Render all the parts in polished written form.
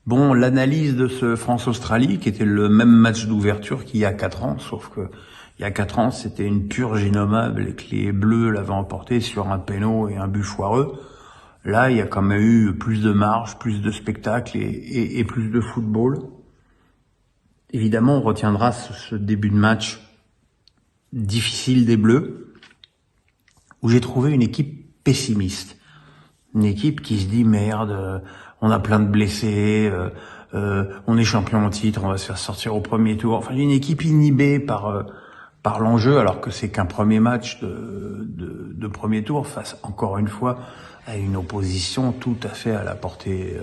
Bon, l'analyse de ce France-Australie, qui était le même match d'ouverture qu'il y a 4 ans, sauf que il y a 4 ans, c'était une purge innommable et que les Bleus l'avaient emporté sur un péno et un but foireux. Là, il y a quand même eu plus de marge, plus de spectacle et plus de football. Évidemment, on retiendra ce début de match difficile des Bleus, où j'ai trouvé une équipe pessimiste. Une équipe qui se dit merde, on a plein de blessés, on est champion en titre, on va se faire sortir au premier tour. Enfin, une équipe inhibée par l'enjeu, alors que c'est qu'un premier match de premier tour face, encore une fois, à une opposition tout à fait à la portée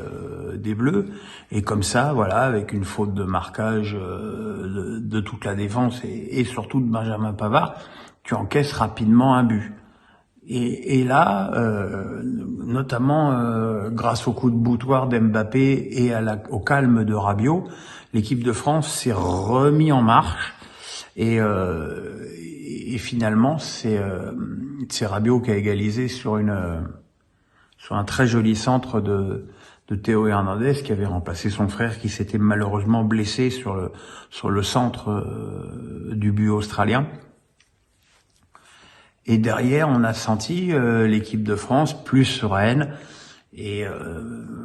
des Bleus. Et comme ça, voilà, avec une faute de marquage de toute la défense et surtout de Benjamin Pavard, tu encaisses rapidement un but. Et là, notamment grâce au coup de boutoir d'Mbappé et au calme de Rabiot, l'équipe de France s'est remis en marche. Et finalement, c'est Rabiot qui a égalisé sur un très joli centre de Théo Hernandez, qui avait remplacé son frère qui s'était malheureusement blessé sur le centre du but australien. Et derrière, on a senti l'équipe de France plus sereine. Et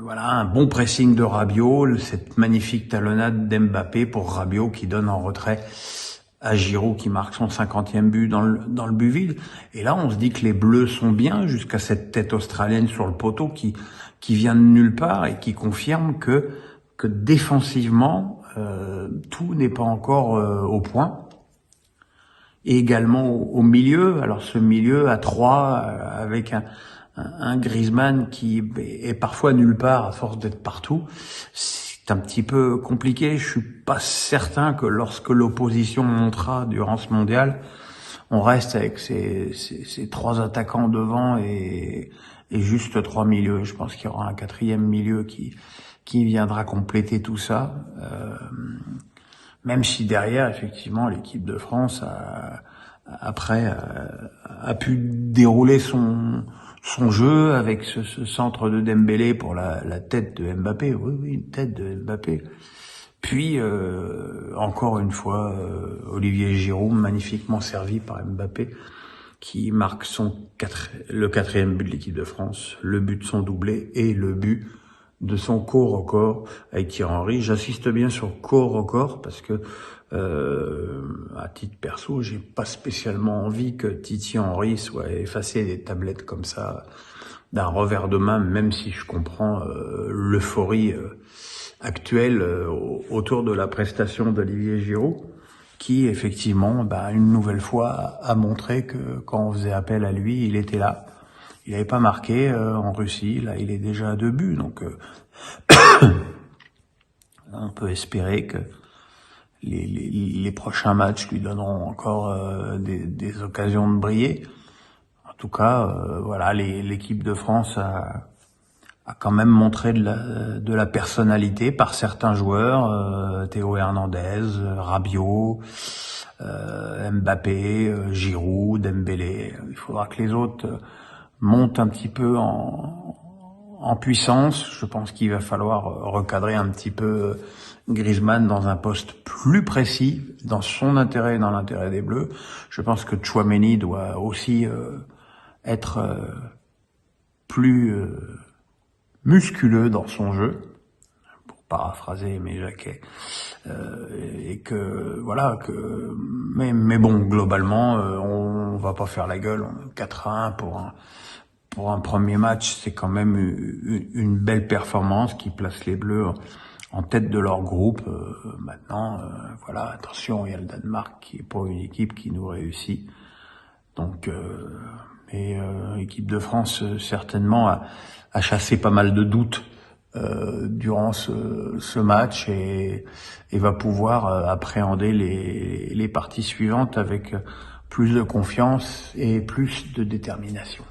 voilà, un bon pressing de Rabiot, cette magnifique talonnade d'Mbappé pour Rabiot qui donne en retrait à Giroud qui marque son 50e but dans le but vide. Et là, on se dit que les Bleus sont bien jusqu'à cette tête australienne sur le poteau qui vient de nulle part et qui confirme que défensivement, tout n'est pas encore au point. Et également au milieu, alors ce milieu à 3 avec un Griezmann qui est parfois nulle part à force d'être partout, c'est un petit peu compliqué. Je suis pas certain que lorsque l'opposition montera durant ce mondial, on reste avec ces 3 attaquants devant et juste 3 milieux. Je pense qu'il y aura un 4e milieu qui viendra compléter tout ça. Même si derrière, effectivement, l'équipe de France a pu dérouler son jeu avec ce centre de Dembélé pour la tête de Mbappé. Oui, une tête de Mbappé. Puis, encore une fois, Olivier Giroud, magnifiquement servi par Mbappé, qui marque le 4e but de l'équipe de France, le but de son doublé et le but de son co-record avec Thierry Henry. J'insiste bien sur co-record parce que à titre perso, j'ai pas spécialement envie que Titi Henry soit effacé des tablettes comme ça d'un revers de main, même si je comprends l'euphorie actuelle autour de la prestation d'Olivier Giroud, qui effectivement, une nouvelle fois, a montré que quand on faisait appel à lui, il était là. Il n'avait pas marqué en Russie, là il est déjà à 2 buts, donc on peut espérer que les prochains matchs lui donneront encore des occasions de briller. En tout cas, voilà, l'équipe de France a quand même montré de la personnalité par certains joueurs, Théo Hernandez, Rabiot, Mbappé, Giroud, Dembélé. Il faudra que les autres monte un petit peu en puissance. Je pense qu'il va falloir recadrer un petit peu Griezmann dans un poste plus précis, dans son intérêt et dans l'intérêt des Bleus. Je pense que Tchouaméni doit aussi être plus musculeux dans son jeu, pour paraphraser Aimé Jacquet, et que voilà, mais bon, globalement, on va pas faire la gueule. 4-1 pour un premier match, c'est quand même une belle performance qui place les Bleus en tête de leur groupe. Maintenant, voilà, attention, il y a le Danemark qui est pas une équipe qui nous réussit. Donc, l'équipe de France certainement a chassé pas mal de doutes durant ce match et va pouvoir appréhender les parties suivantes avec plus de confiance et plus de détermination.